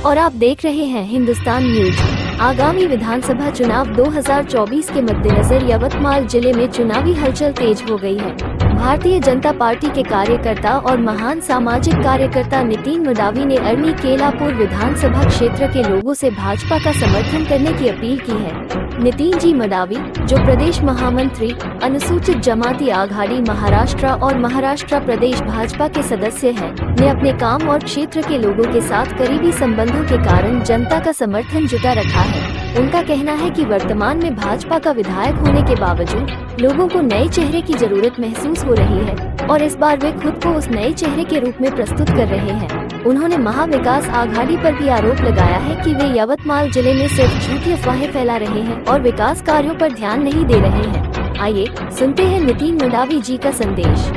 और आप देख रहे हैं हिंदुस्तान न्यूज। आगामी विधानसभा चुनाव 2024 के मद्देनजर यवतमाल जिले में चुनावी हलचल तेज हो गई है। भारतीय जनता पार्टी के कार्यकर्ता और महान सामाजिक कार्यकर्ता नितिन मडावी ने अरनी केलापुर विधानसभा क्षेत्र के लोगों से भाजपा का समर्थन करने की अपील की है। नितिन जी मडावी, जो प्रदेश महामंत्री अनुसूचित जमाती आघाड़ी महाराष्ट्र और महाराष्ट्र प्रदेश भाजपा के सदस्य हैं, ने अपने काम और क्षेत्र के लोगों के साथ करीबी संबंधों के कारण जनता का समर्थन जुटा रखा है। उनका कहना है कि वर्तमान में भाजपा का विधायक होने के बावजूद लोगों को नए चेहरे की जरूरत महसूस हो रही है और इस बार वे खुद को उस नए चेहरे के रूप में प्रस्तुत कर रहे हैं। उन्होंने महाविकास आघाड़ी पर भी आरोप लगाया है कि वे यवतमाल जिले में सिर्फ झूठी अफवाहें फैला रहे हैं और विकास कार्यों पर ध्यान नहीं दे रहे हैं। आइए सुनते हैं नितिन मडावी जी का संदेश।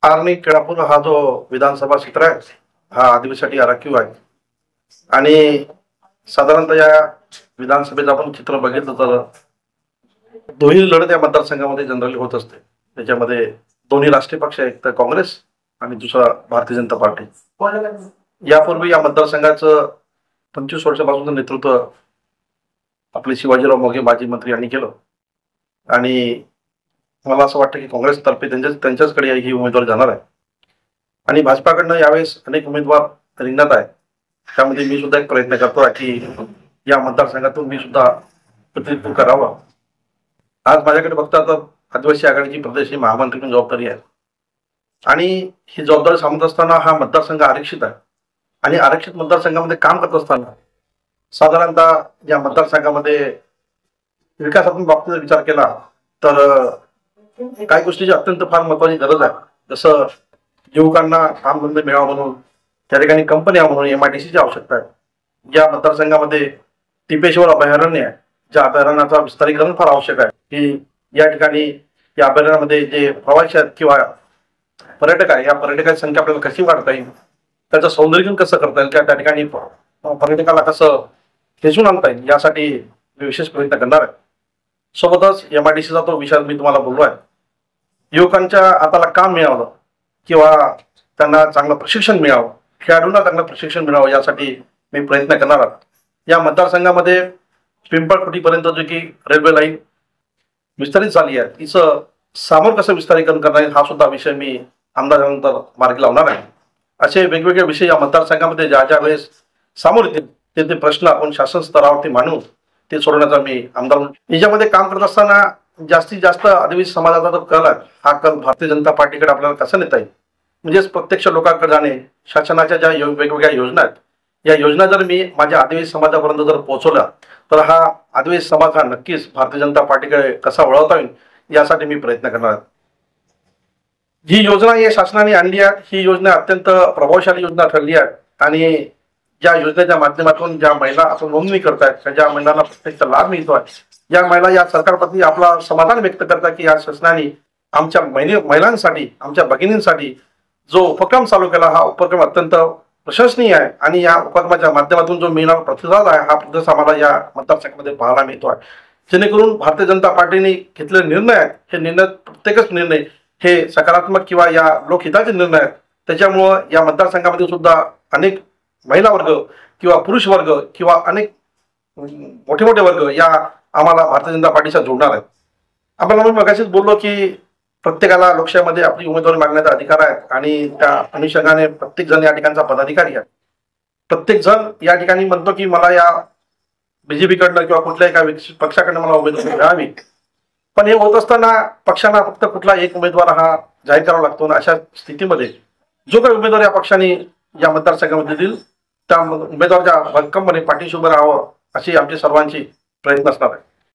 आर्नी केळापूर हा जो विधानसभा क्षेत्र आहे हा आदिवासीसाठी आरक्षित आहे आणि साधारणतः या विधानसभेचं आपण चित्र बघितलं तर दोन्ही लढत या मतदारसंघामध्ये जनरली होत असते। त्याच्यामध्ये दोन्ही राष्ट्रीय पक्ष, एक तर काँग्रेस आणि दुसरा भारतीय जनता पार्टी। यापूर्वी या मतदारसंघाचं 25 वर्षापासून नेतृत्व आपले शिवाजीराव मोघे माजी मंत्री यांनी केलं आणि मला असं वाटतं की काँग्रेसतर्फे त्यांच्याचकडे ही उमेदवार जाणार आहे आणि भाजपाकडनं यावेळेस अनेक उमेदवार रिंगणात आहेत। त्यामध्ये मी सुद्धा एक प्रयत्न करतो आहे की या मतदारसंघातून मी सुद्धा प्रतिनिधित्व करावं। आज माझ्याकडे बघता तर आदिवासी आघाडीची प्रदेश महामंत्री म्हणून जबाबदारी आहे आणि ही जबाबदारी सांभाळत असताना हा मतदारसंघ आरक्षित आहे आणि आरक्षित मतदारसंघामध्ये काम करत असताना साधारणतः या मतदारसंघामध्ये विकासात्मक बाबतीत विचार केला तर काही गोष्टीची अत्यंत फार महत्त्वाची गरज आहे। जसं युवकांना कामधंदे मिळावा म्हणून त्या ठिकाणी कंपन्या म्हणून MIDCची आवश्यकता आहे। या मतदारसंघामध्ये टिपेश्वर अभयारण्य आहे, ज्या अभयारण्याचा विस्तारीकरण फार आवश्यक आहे की या ठिकाणी या अभयारण्यामध्ये जे प्रवासी आहेत किंवा पर्यटक आहे, या पर्यटकांची संख्या आपल्याला कशी वाढता येईल, त्याचं सौंदर्यीकरण कसं करता येईल, त्या ठिकाणी पर्यटकाला कसं खेचून आणता येईल, यासाठी विशेष प्रयत्न करणार आहे। सोबतच MIDCचा तो विषय मी तुम्हाला बोललो आहे। युवकांच्या हाताला काम मिळावं किंवा त्यांना चांगलं प्रशिक्षण मिळावं, खेळाडूंना चांगलं प्रशिक्षण मिळावं, यासाठी मी प्रयत्न करणार आहे। या मतदारसंघामध्ये पिंपळखुटीपर्यंत जो की रेल्वे लाईन विस्तारित झाली आहे, तिचं समोर कसं विस्तारीकरण करणार हा सुद्धा विषय मी आमदारांनंतर मार्गी लावणार आहे। असे वेगवेगळे विषय या मतदारसंघामध्ये ज्या वेळेस समोर येतील ते प्रश्न आपण शासन स्तरावरती मांडून ते सोडवण्याचा मी आमदार याच्यामध्ये काम करत असताना जास्तीत जास्त आदिवासी समाजाचा जो कल आहे, हा कल भारतीय जनता पार्टीकडे आपल्याला कसा नेता येईल, म्हणजेच प्रत्यक्ष लोकांकडे जाणे, शासनाच्या ज्या वेगवेगळ्या योजना आहेत, या योजना जर मी माझ्या आदिवासी समाजापर्यंत जर पोहोचवल्या तर हा आदिवासी समाज हा नक्कीच भारतीय जनता पार्टीकडे कसा वळवता येईल यासाठी मी प्रयत्न करणार आहे। ही योजना या शासनाने आणली आहे, ही योजना अत्यंत प्रभावशाली योजना ठरली आहे आणि ज्या योजनेच्या माध्यमातून ज्या महिला आपण नोंदणी करतायत, ज्या महिलांना प्रत्यक्ष लाभ मिळतो आहे, ज्या महिला या सरकारप्रती आपला समाधान व्यक्त करतात की या शासनाने आमच्या महिलांसाठी, आमच्या भगिनींसाठी जो उपक्रम चालू केला, हा उपक्रम अत्यंत प्रशंसनीय आहे आणि या उपक्रमाच्या माध्यमातून जो मिळणारा प्रतिसाद आहे, हा प्रतिसाद आम्हाला या मतदारसंघामध्ये पाहायला मिळतो आहे। जेणेकरून भारतीय जनता पार्टीने घेतलेले निर्णय आहेत, हे निर्णय प्रत्येकच निर्णय हे सकारात्मक किंवा या लोकहिताचे निर्णय आहेत। त्याच्यामुळं या मतदारसंघामध्ये सुद्धा अनेक महिला वर्ग किंवा पुरुष वर्ग किंवा अनेक मोठे मोठे वर्ग या आम्हाला भारतीय जनता पार्टीच्या जोडणार आहेत। आपण मी मगाशीच बोललो की प्रत्येकाला लोकशाहीमध्ये आपली उमेदवारी मागण्याचा अधिकार आहे आणि त्या अनुषंगाने प्रत्येक जण या ठिकाणचा पदाधिकारी आहे। प्रत्येक जण या ठिकाणी म्हणतो की मला या BJPकडनं किंवा कुठल्याही एका पक्षाकडनं मला उमेदवारी मिळावी, पण हे होत असताना पक्षांना फक्त कुठला एक उमेदवार हा जाहीर करावा लागतो आणि अशा स्थितीमध्ये जो काही उमेदवार या पक्षाने या मतदारसंघामध्ये देईल त्या उमेदवाराच्या भक्कमपणे पाठीशी उभं राहावं अशी आमची सर्वांची प्रयत्न असणार आहे।